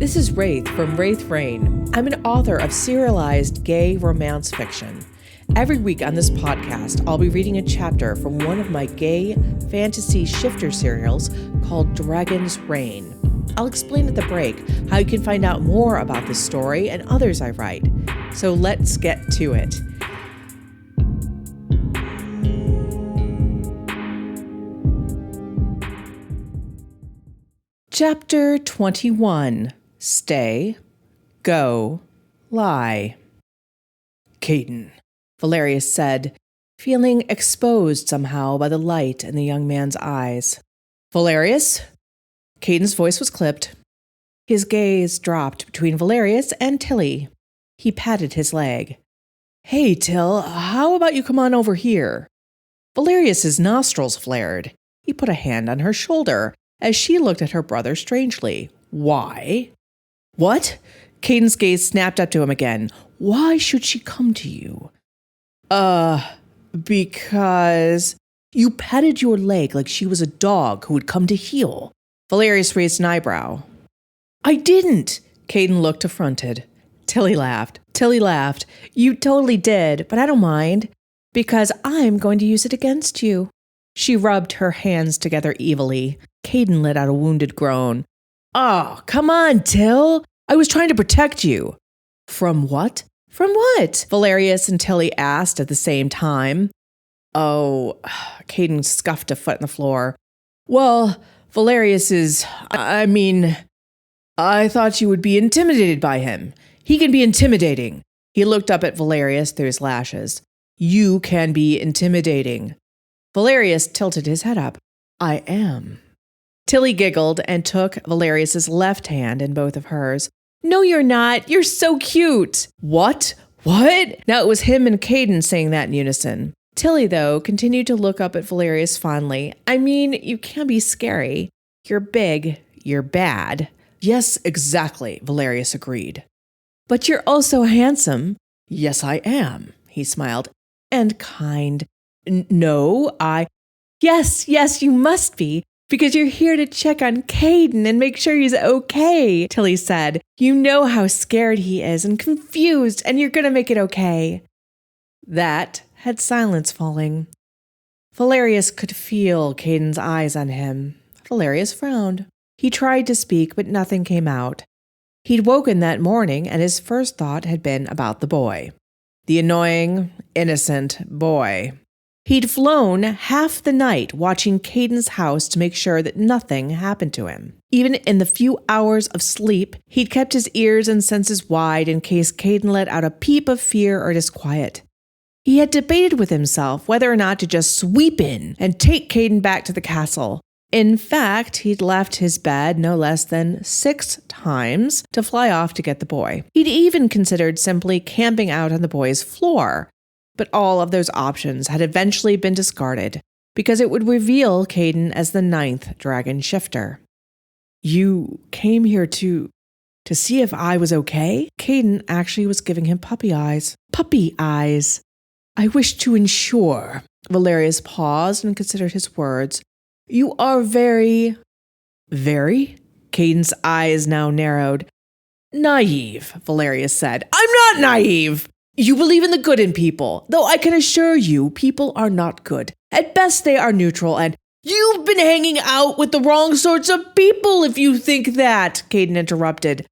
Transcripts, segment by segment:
This is Raythe from Raythe Reign. I'm an author of serialized gay romance fiction. Every week on this podcast, I'll be reading a chapter from one of my gay fantasy shifter serials called Raythe Reign. I'll explain at the break how you can find out more about this story and others I write. So let's get to it. Chapter 21. Stay, go, lie. Caden, Valerius said, feeling exposed somehow by the light in the young man's eyes. Valerius? Caden's voice was clipped. His gaze dropped between Valerius and Tilly. He patted his leg. Hey, Till, how about you come on over here? Valerius's nostrils flared. He put a hand on her shoulder as she looked at her brother strangely. Why? What? Caden's gaze snapped up to him again. Why should she come to you? Because you petted your leg like she was a dog who would come to heel. Valerius raised an eyebrow. I didn't. Caden looked affronted. Tilly laughed. You totally did, but I don't mind, because I'm going to use it against you. She rubbed her hands together evilly. Caden let out a wounded groan. Oh, come on, Till. I was trying to protect you. From what? From what? Valerius and Tilly asked at the same time. Oh, Caden scuffed a foot in the floor. Well, Valerius is, I thought you would be intimidated by him. He can be intimidating. He looked up at Valerius through his lashes. You can be intimidating. Valerius tilted his head up. I am. Tilly giggled and took Valerius's left hand in both of hers. No, you're not. You're so cute. What? Now it was him and Caden saying that in unison. Tilly, though, continued to look up at Valerius fondly. You can be scary. You're big. You're bad. Yes, exactly, Valerius agreed. But you're also handsome. Yes, I am, he smiled. And kind. No, Yes, you must be. Because you're here to check on Caden and make sure he's okay, Tilly said. You know how scared he is and confused, and you're going to make it okay. That had silence falling. Valerius could feel Caden's eyes on him. Valerius frowned. He tried to speak, but nothing came out. He'd woken that morning, and his first thought had been about the boy. The annoying, innocent boy. He'd flown half the night watching Caden's house to make sure that nothing happened to him. Even in the few hours of sleep, he'd kept his ears and senses wide in case Caden let out a peep of fear or disquiet. He had debated with himself whether or not to just sweep in and take Caden back to the castle. In fact, he'd left his bed no less than 6 times to fly off to get the boy. He'd even considered simply camping out on the boy's floor. But all of those options had eventually been discarded because it would reveal Caden as the 9th dragon shifter. You came here to see if I was okay? Caden actually was giving him puppy eyes. Puppy eyes. I wish to ensure. Valerius paused and considered his words. You are very? Caden's eyes now narrowed. Naive, Valerius said. I'm not naive. You believe in the good in people, though I can assure you people are not good. At best, they are neutral, and you've been hanging out with the wrong sorts of people if you think that, Caden interrupted.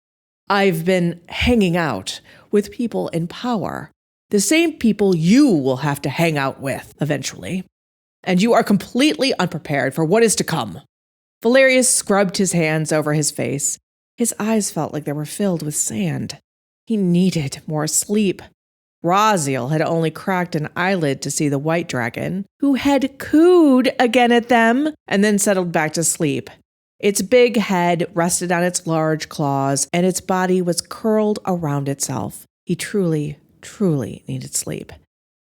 I've been hanging out with people in power, the same people you will have to hang out with eventually. And you are completely unprepared for what is to come. Valerius scrubbed his hands over his face. His eyes felt like they were filled with sand. He needed more sleep. Raziel had only cracked an eyelid to see the white dragon, who had cooed again at them and then settled back to sleep. Its big head rested on its large claws, and its body was curled around itself. He truly needed sleep.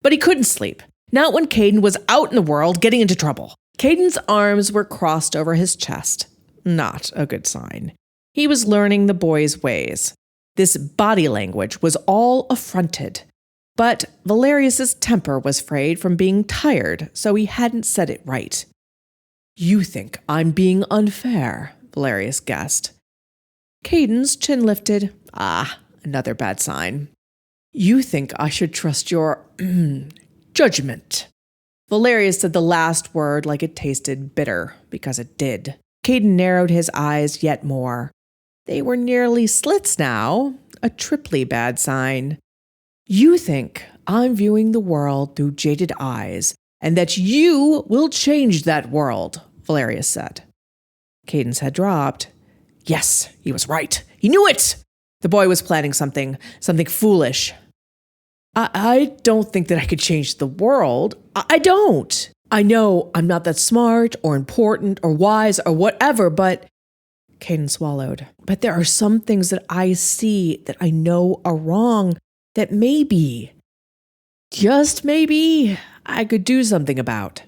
But he couldn't sleep. Not when Caden was out in the world getting into trouble. Caden's arms were crossed over his chest. Not a good sign. He was learning the boy's ways. This body language was all affronted. But Valerius's temper was frayed from being tired, so he hadn't said it right. You think I'm being unfair, Valerius guessed. Caden's chin lifted. Another bad sign. You think I should trust your judgment. Valerius said the last word like it tasted bitter, because it did. Caden narrowed his eyes yet more. They were nearly slits now, a triply bad sign. You think I'm viewing the world through jaded eyes, and that you will change that world, Valerius said. Caden's head dropped. Yes, he was right. He knew it! The boy was planning something foolish. I don't think that I could change the world. I don't. I know I'm not that smart or important or wise or whatever, but... Caden swallowed. But there are some things that I see that I know are wrong that maybe, just maybe, I could do something about.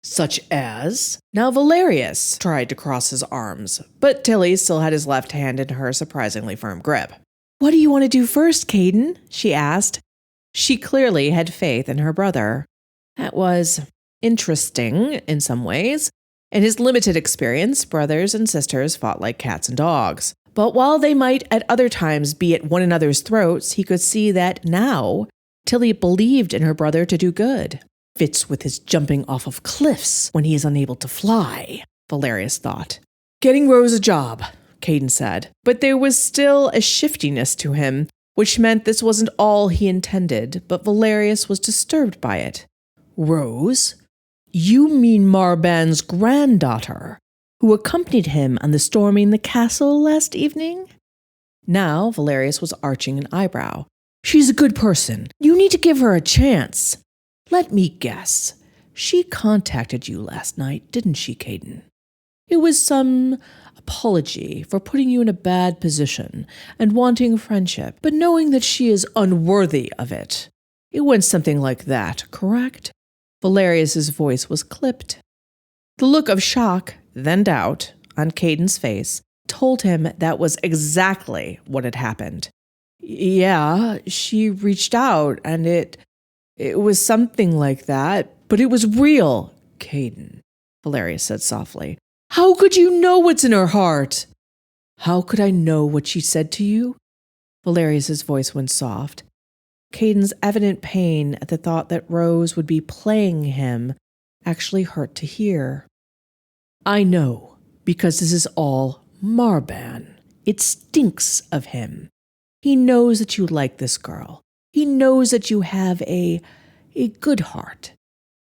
Such as? Now Valerius tried to cross his arms, but Tilly still had his left hand in her surprisingly firm grip. What do you want to do first, Caden? She asked. She clearly had faith in her brother. That was interesting in some ways. In his limited experience, brothers and sisters fought like cats and dogs. But while they might at other times be at one another's throats, he could see that now Tilly believed in her brother to do good. Fits with his jumping off of cliffs when he is unable to fly, Valerius thought. Getting Rose a job, Caden said. But there was still a shiftiness to him, which meant this wasn't all he intended, but Valerius was disturbed by it. Rose? You mean Marban's granddaughter, who accompanied him on the storming the castle last evening? Now Valerius was arching an eyebrow. She's a good person. You need to give her a chance. Let me guess. She contacted you last night, didn't she, Caden? It was some apology for putting you in a bad position and wanting friendship, but knowing that she is unworthy of it. It went something like that, correct? Valerius's voice was clipped. The look of shock, then doubt, on Caden's face told him that was exactly what had happened. Yeah, she reached out, and it was something like that, but it was real, Caden, Valerius said softly. How could you know what's in her heart? How could I know what she said to you? Valerius's voice went soft. Caden's evident pain at the thought that Rose would be playing him actually hurt to hear. I know, because this is all Marban. It stinks of him. He knows that you like this girl. He knows that you have a good heart.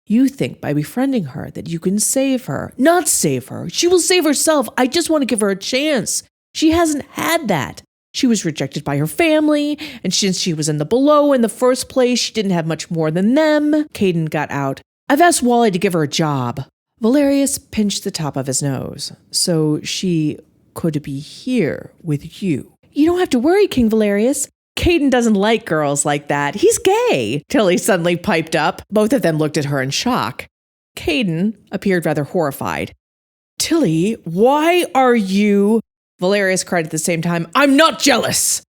You think by befriending her that you can save her. Not save her. She will save herself. I just want to give her a chance. She hasn't had that. She was rejected by her family, and since she was in the below in the first place, she didn't have much more than them. Caden got out. I've asked Wally to give her a job. Valerius pinched the top of his nose. So she could be here with you. You don't have to worry, King Valerius. Caden doesn't like girls like that. He's gay, Tilly suddenly piped up. Both of them looked at her in shock. Caden appeared rather horrified. Tilly, why are you... Valerius cried at the same time, I'm not jealous!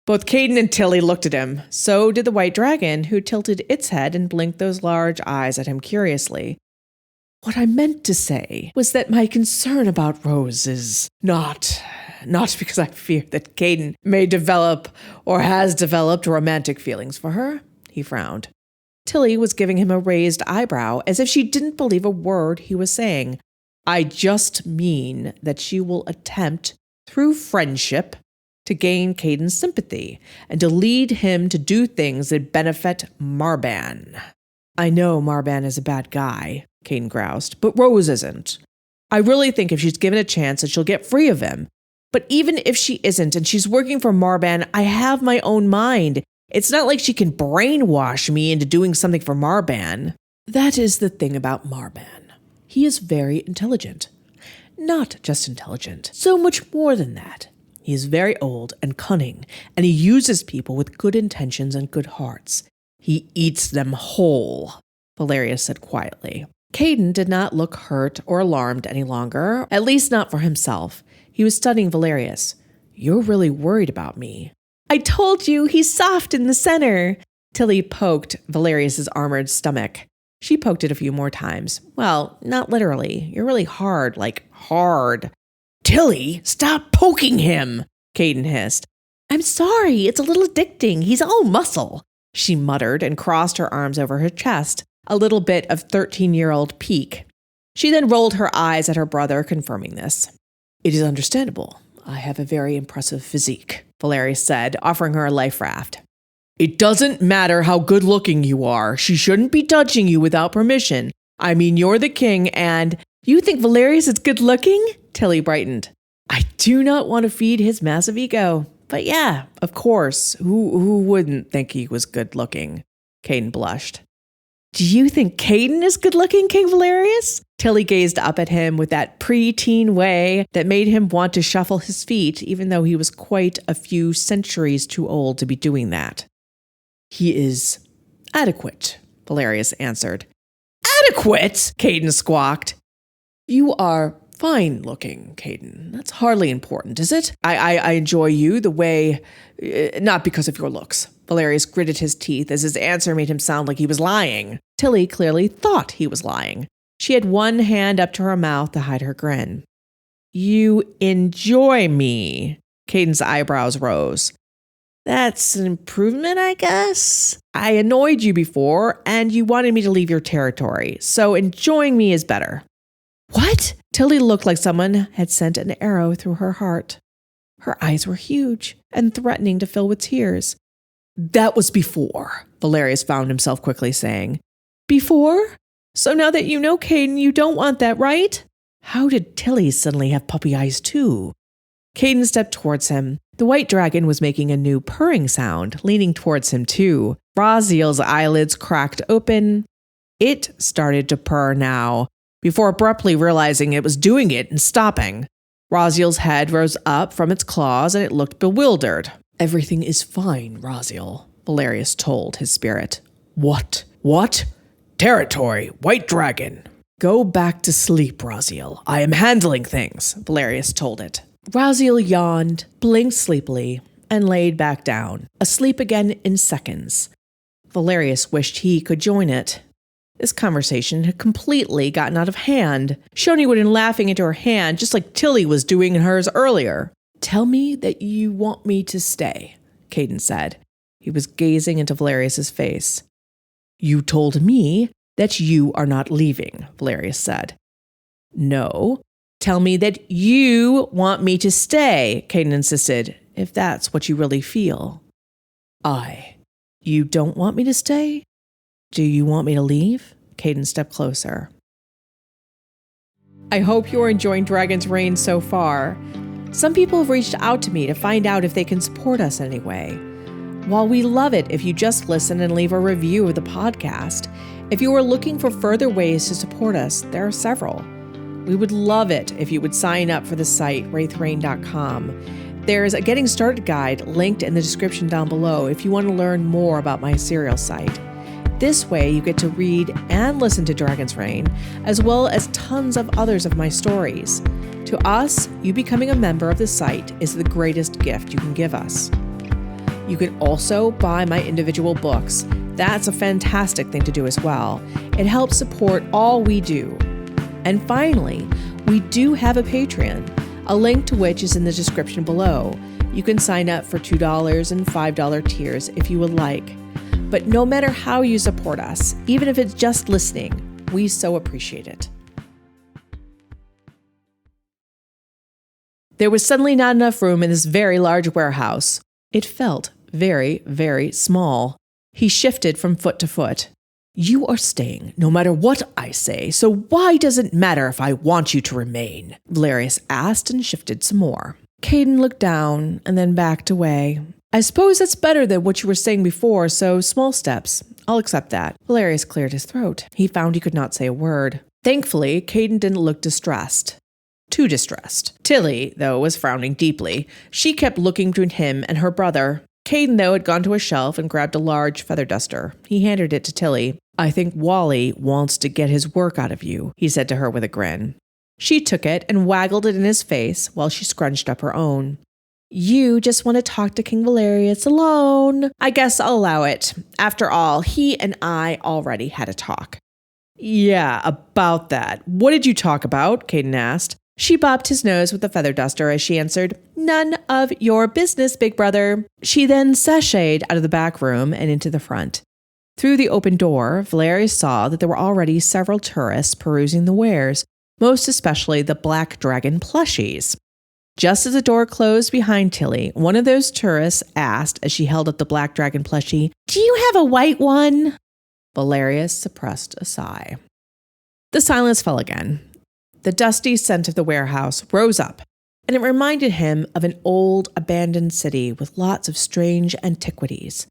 Both Caden and Tilly looked at him. So did the white dragon, who tilted its head and blinked those large eyes at him curiously. What I meant to say was that my concern about Rose is not because I fear that Caden may develop or has developed romantic feelings for her, he frowned. Tilly was giving him a raised eyebrow as if she didn't believe a word he was saying. I just mean that she will attempt, through friendship, to gain Caden's sympathy and to lead him to do things that benefit Marban. I know Marban is a bad guy, Caden groused, but Rose isn't. I really think if she's given a chance that she'll get free of him. But even if she isn't and she's working for Marban, I have my own mind. It's not like she can brainwash me into doing something for Marban. That is the thing about Marban. He is very intelligent. Not just intelligent, so much more than that. He is very old and cunning, and he uses people with good intentions and good hearts. He eats them whole, Valerius said quietly. Caden did not look hurt or alarmed any longer, at least not for himself. He was studying Valerius. You're really worried about me. I told you, he's soft in the center. Tilly poked Valerius's armored stomach. She poked it a few more times. Well, not literally. You're really hard, like hard. Tilly, stop poking him, Caden hissed. I'm sorry, it's a little addicting. He's all muscle, she muttered and crossed her arms over her chest, a little bit of 13-year-old pique. She then rolled her eyes at her brother, confirming this. It is understandable. I have a very impressive physique, Valerius said, offering her a life raft. It doesn't matter how good-looking you are. She shouldn't be touching you without permission. I mean, you're the king and... You think Valerius is good-looking? Tilly brightened. I do not want to feed his massive ego. But yeah, of course. Who wouldn't think he was good-looking? Caden blushed. Do you think Caden is good-looking, King Valerius? Tilly gazed up at him with that pre-teen way that made him want to shuffle his feet, even though he was quite a few centuries too old to be doing that. He is adequate, Valerius answered. Adequate? Caden squawked. You are fine-looking, Caden. That's hardly important, is it? I enjoy you the way... not because of your looks. Valerius gritted his teeth as his answer made him sound like he was lying. Tilly clearly thought he was lying. She had one hand up to her mouth to hide her grin. You enjoy me. Caden's eyebrows rose. That's an improvement, I guess. I annoyed you before, and you wanted me to leave your territory, so enjoying me is better. What? Tilly looked like someone had sent an arrow through her heart. Her eyes were huge and threatening to fill with tears. That was before, Valerius found himself quickly saying. Before? So now that you know Caden, you don't want that, right? How did Tilly suddenly have puppy eyes too? Caden stepped towards him. The white dragon was making a new purring sound, leaning towards him too. Raziel's eyelids cracked open. It started to purr now, before abruptly realizing it was doing it and stopping. Raziel's head rose up from its claws and it looked bewildered. Everything is fine, Raziel, Valerius told his spirit. What? What? Territory, white dragon. Go back to sleep, Raziel. I am handling things, Valerius told it. Raziel yawned, blinked sleepily, and laid back down, asleep again in seconds. Valerius wished he could join it. This conversation had completely gotten out of hand. Shoni would have been laughing into her hand, just like Tilly was doing in hers earlier. Tell me that you want me to stay, Caden said. He was gazing into Valerius's face. You told me that you are not leaving, Valerius said. No, tell me that you want me to stay, Caden insisted, if that's what you really feel. You don't want me to stay? Do you want me to leave? Caden stepped closer. I hope you're enjoying Dragon's Reign so far. Some people have reached out to me to find out if they can support us anyway. While we love it if you just listen and leave a review of the podcast, if you are looking for further ways to support us, there are several. We would love it if you would sign up for the site, raythereign.com. There's a Getting Started guide linked in the description down below if you want to learn more about my serial site. This way, you get to read and listen to Dragon's Reign, as well as tons of others of my stories. To us, you becoming a member of the site is the greatest gift you can give us. You can also buy my individual books. That's a fantastic thing to do as well. It helps support all we do. And finally, we do have a Patreon, a link to which is in the description below. You can sign up for $2 and $5 tiers if you would like. But no matter how you support us, even if it's just listening, we so appreciate it. There was suddenly not enough room in this very large warehouse. It felt very, very small. He shifted from foot to foot. You are staying, no matter what I say, so why does it matter if I want you to remain? Valerius asked and shifted some more. Caden looked down and then backed away. I suppose that's better than what you were saying before, so small steps. I'll accept that. Valerius cleared his throat. He found he could not say a word. Thankfully, Caden didn't look distressed. Too distressed. Tilly, though, was frowning deeply. She kept looking between him and her brother. Caden, though, had gone to a shelf and grabbed a large feather duster. He handed it to Tilly. I think Wally wants to get his work out of you, he said to her with a grin. She took it and waggled it in his face while she scrunched up her own. You just want to talk to King Valerius alone. I guess I'll allow it. After all, he and I already had a talk. Yeah, about that. What did you talk about? Caden asked. She bopped his nose with the feather duster as she answered, None of your business, big brother. She then sashayed out of the back room and into the front. Through the open door, Valerius saw that there were already several tourists perusing the wares, most especially the black dragon plushies. Just as the door closed behind Tilly, one of those tourists asked as she held up the black dragon plushie, "Do you have a white one?" Valerius suppressed a sigh. The silence fell again. The dusty scent of the warehouse rose up, and it reminded him of an old, abandoned city with lots of strange antiquities.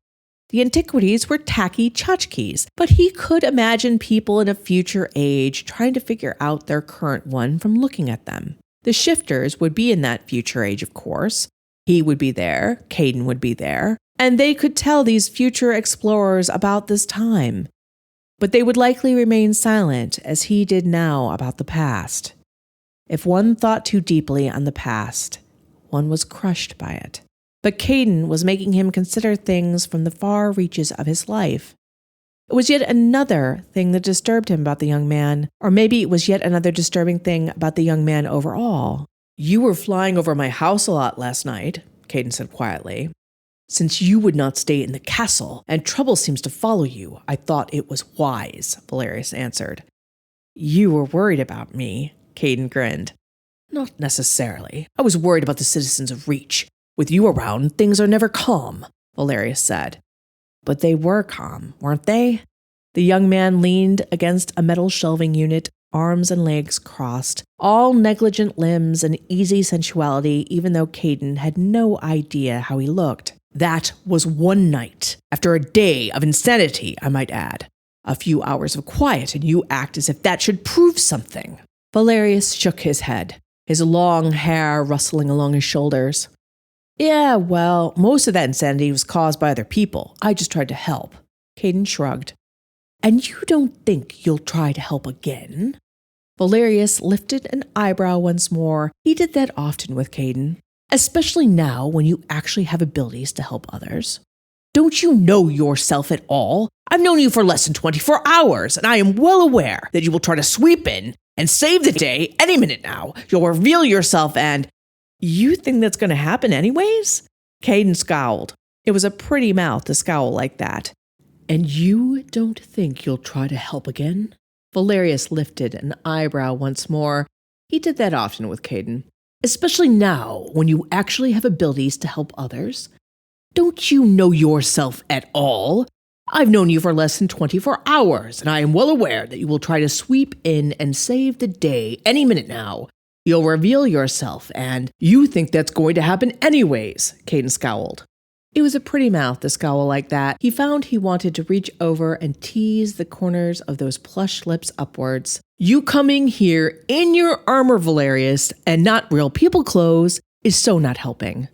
The antiquities were tacky tchotchkes, but he could imagine people in a future age trying to figure out their current one from looking at them. The shifters would be in that future age, of course. He would be there, Caden would be there, and they could tell these future explorers about this time. But they would likely remain silent, as he did now about the past. If one thought too deeply on the past, one was crushed by it. But Caden was making him consider things from the far reaches of his life. It was yet another thing that disturbed him about the young man, or maybe it was yet another disturbing thing about the young man overall. "You were flying over my house a lot last night," Caden said quietly. "Since you would not stay in the castle, and trouble seems to follow you, I thought it was wise," Valerius answered. "You were worried about me," Caden grinned. "Not necessarily. I was worried about the citizens of Reach. With you around, things are never calm," Valerius said. "But they were calm, weren't they?" The young man leaned against a metal shelving unit, arms and legs crossed, all negligent limbs and easy sensuality, even though Caden had no idea how he looked. "That was one night, after a day of insanity, I might add. A few hours of quiet, and you act as if that should prove something." Valerius shook his head, his long hair rustling along his shoulders. "Yeah, well, most of that insanity was caused by other people. I just tried to help." Caden shrugged. "And you don't think you'll try to help again?" Valerius lifted an eyebrow once more. He did that often with Caden. "Especially now when you actually have abilities to help others. Don't you know yourself at all? I've known you for less than 24 hours, and I am well aware that you will try to sweep in and save the day any minute now. You'll reveal yourself and—" "You think that's going to happen anyways?" Caden scowled. It was a pretty mouth to scowl like that. "And you don't think you'll try to help again?" Valerius lifted an eyebrow once more. He did that often with Caden. "Especially now, when you actually have abilities to help others? Don't you know yourself at all? I've known you for less than 24 hours, and I am well aware that you will try to sweep in and save the day any minute now. You'll reveal yourself, and you think that's going to happen anyways," Caden scowled. It was a pretty mouth to scowl like that. He found he wanted to reach over and tease the corners of those plush lips upwards. "You coming here in your armor, Valerius, and not real people clothes is so not helping."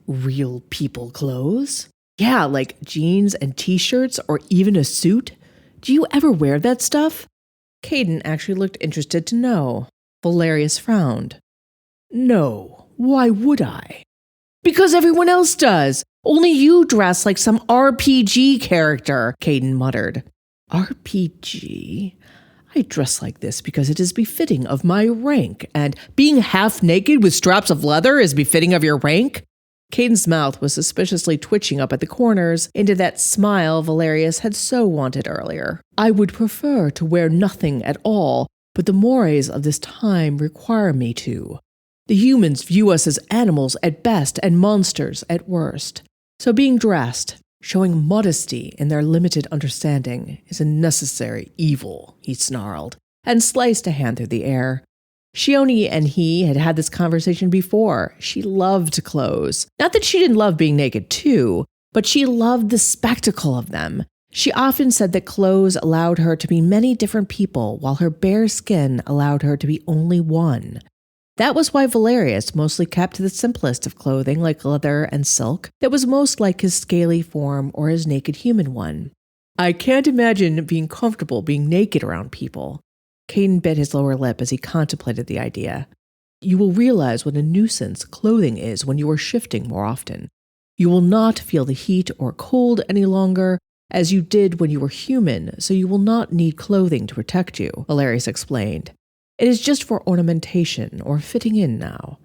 "Real people clothes?" "Yeah, like jeans and t-shirts or even a suit. Do you ever wear that stuff?" Caden actually looked interested to know. Valerius frowned. "No, why would I?" "Because everyone else does. Only you dress like some RPG character," Caden muttered. "RPG? I dress like this because it is befitting of my rank, and being half naked with straps of leather is befitting of your rank?" Caden's mouth was suspiciously twitching up at the corners into that smile Valerius had so wanted earlier. "I would prefer to wear nothing at all, but the mores of this time require me to. The humans view us as animals at best and monsters at worst. So being dressed, showing modesty in their limited understanding, is a necessary evil," he snarled, and sliced a hand through the air. Shioni and he had had this conversation before. She loved clothes. Not that she didn't love being naked too, but she loved the spectacle of them. She often said that clothes allowed her to be many different people, while her bare skin allowed her to be only one. That was why Valerius mostly kept the simplest of clothing, like leather and silk, that was most like his scaly form or his naked human one. "I can't imagine being comfortable being naked around people." Caden bit his lower lip as he contemplated the idea. "You will realize what a nuisance clothing is when you are shifting more often. You will not feel the heat or cold any longer, as you did when you were human, so you will not need clothing to protect you," Valerius explained. "It is just for ornamentation or fitting in now."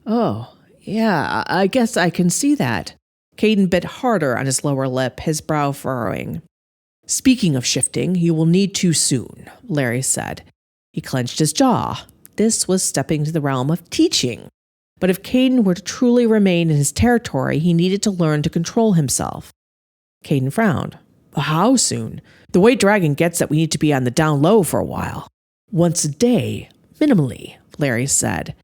"Oh, Yeah, I guess I can see that. Caden bit harder on his lower lip, his brow furrowing. Speaking of shifting, you will need to soon, Valerius said. He clenched his jaw. This was stepping into the realm of teaching. But if Caden were to truly remain in his territory, he needed to learn to control himself. Caden frowned. How soon? The White Dragon gets that we need to be on the down low for a while. Once a day, minimally, Valerius said.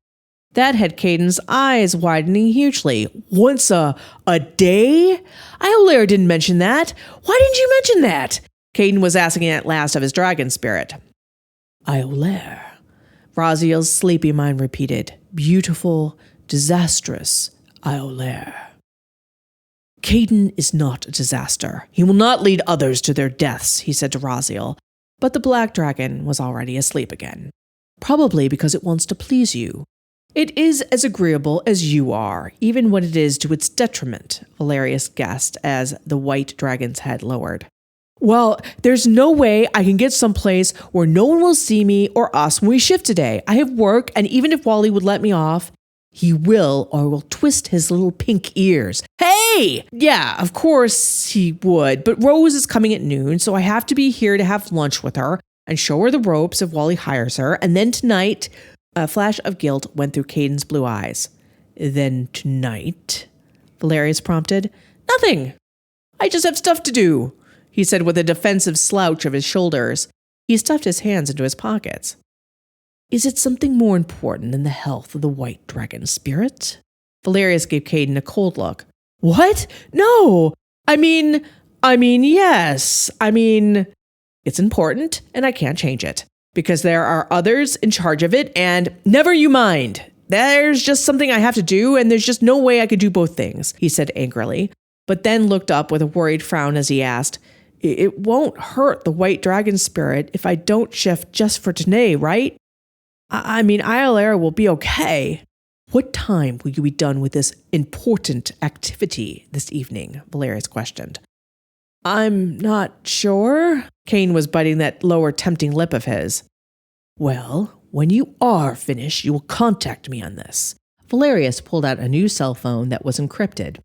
That had Caden's eyes widening hugely. Once a day? Iolair didn't mention that. Why didn't you mention that? Caden was asking at last of his dragon spirit. Iolair, Raziel's sleepy mind repeated. Beautiful, disastrous Iolair. Caden is not a disaster. He will not lead others to their deaths, he said to Raziel. But the black dragon was already asleep again. Probably because it wants to please you. It is as agreeable as you are, even when it is to its detriment, Valerius guessed as the white dragon's head lowered. Well, there's no way I can get someplace where no one will see me or us when we shift today. I have work, and even if Wally would let me off, he will or will twist his little pink ears. Hey! Yeah, of course he would, but Rose is coming at noon, so I have to be here to have lunch with her and show her the ropes if Wally hires her, and then tonight... A flash of guilt went through Caden's blue eyes. Then tonight, Valerius prompted. Nothing. I just have stuff to do, he said with a defensive slouch of his shoulders. He stuffed his hands into his pockets. Is it something more important than the health of the white dragon spirit? Valerius gave Caden a cold look. What? No. I mean, yes. It's important, and I can't change it. Because there are others in charge of it, and never you mind. There's just something I have to do, and there's just no way I could do both things, he said angrily, but then looked up with a worried frown as he asked, It won't hurt the white dragon spirit if I don't shift just for today, right? Iolair will be okay. What time will you be done with this important activity this evening? Valerius questioned. I'm not sure. Caden was biting that lower tempting lip of his. Well, when you are finished, you will contact me on this. Valerius pulled out a new cell phone that was encrypted.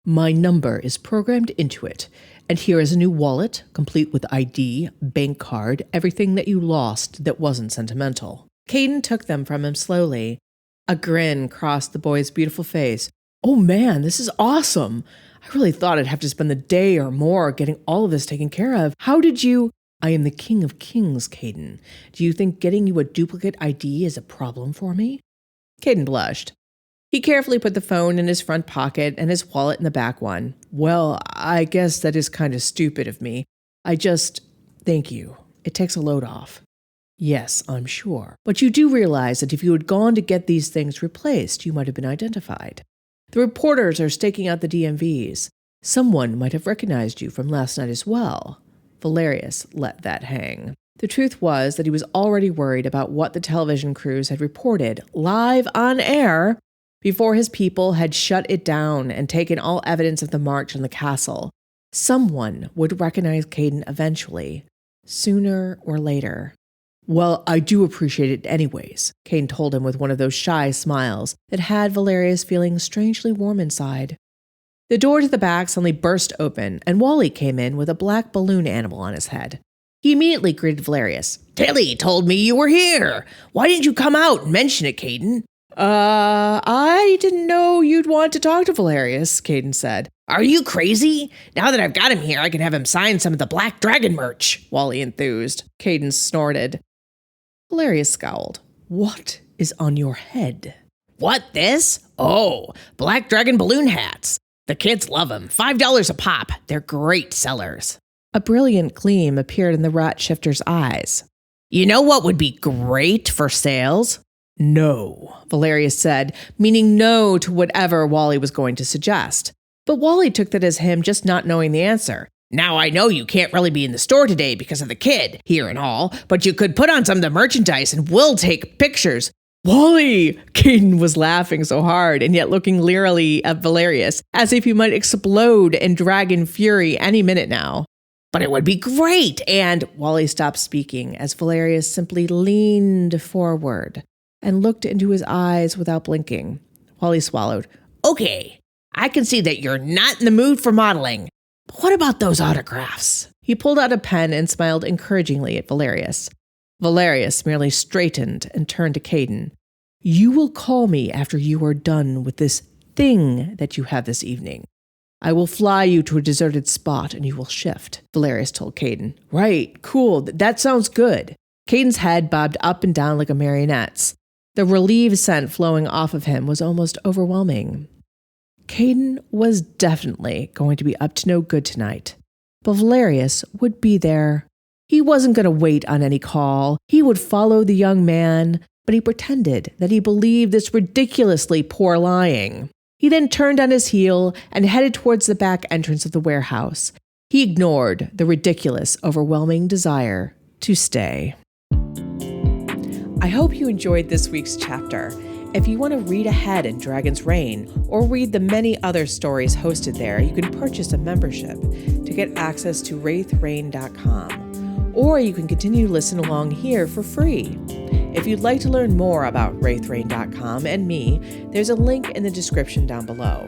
My number is programmed into it, and here is a new wallet, complete with ID, bank card, everything that you lost that wasn't sentimental. Caden took them from him slowly. A grin crossed the boy's beautiful face. Oh man, this is awesome. I really thought I'd have to spend the day or more getting all of this taken care of. How did you... I am the king of kings, Caden. Do you think getting you a duplicate ID is a problem for me? Caden blushed. He carefully put the phone in his front pocket and his wallet in the back one. Well, I guess that is kind of stupid of me. Thank you. It takes a load off. Yes, I'm sure. But you do realize that if you had gone to get these things replaced, you might have been identified. The reporters are staking out the DMVs. Someone might have recognized you from last night as well. Valerius let that hang. The truth was that he was already worried about what the television crews had reported live on air before his people had shut it down and taken all evidence of the march on the castle. Someone would recognize Caden eventually, sooner or later. Well, I do appreciate it anyways, Caden told him with one of those shy smiles that had Valerius feeling strangely warm inside. The door to the back suddenly burst open, and Wally came in with a black balloon animal on his head. He immediately greeted Valerius. Tilly told me you were here. Why didn't you come out and mention it, Caden? I didn't know you'd want to talk to Valerius, Caden said. Are you crazy? Now that I've got him here, I can have him sign some of the Black Dragon merch, Wally enthused. Caden snorted. Valerius scowled. What is on your head? What, this? Oh, Black Dragon balloon hats. The kids love them. $5 a pop. They're great sellers. A brilliant gleam appeared in the rat shifter's eyes. You know what would be great for sales? No, Valerius said, meaning no to whatever Wally was going to suggest. But Wally took that as him just not knowing the answer. Now I know you can't really be in the store today because of the kid, here and all, but you could put on some of the merchandise and we'll take pictures. Wally! Caden was laughing so hard and yet looking leerily at Valerius, as if he might explode in dragon fury any minute now. But it would be great, and Wally stopped speaking as Valerius simply leaned forward and looked into his eyes without blinking. while he swallowed. Okay, I can see that you're not in the mood for modeling. But what about those autographs? He pulled out a pen and smiled encouragingly at Valerius. Valerius merely straightened and turned to Caden. You will call me after you are done with this thing that you have this evening. I will fly you to a deserted spot and you will shift, Valerius told Caden. Right, cool, that sounds good. Caden's head bobbed up and down like a marionette's. The relieved scent flowing off of him was almost overwhelming. Caden was definitely going to be up to no good tonight, but Valerius would be there. He wasn't going to wait on any call. He would follow the young man, but he pretended that he believed this ridiculously poor lying. He then turned on his heel and headed towards the back entrance of the warehouse. He ignored the ridiculous, overwhelming desire to stay. I hope you enjoyed this week's chapter. If you want to read ahead in Dragon's Reign or read the many other stories hosted there, you can purchase a membership to get access to RaytheReign.com, or you can continue to listen along here for free. If you'd like to learn more about RaytheReign.com and me, there's a link in the description down below.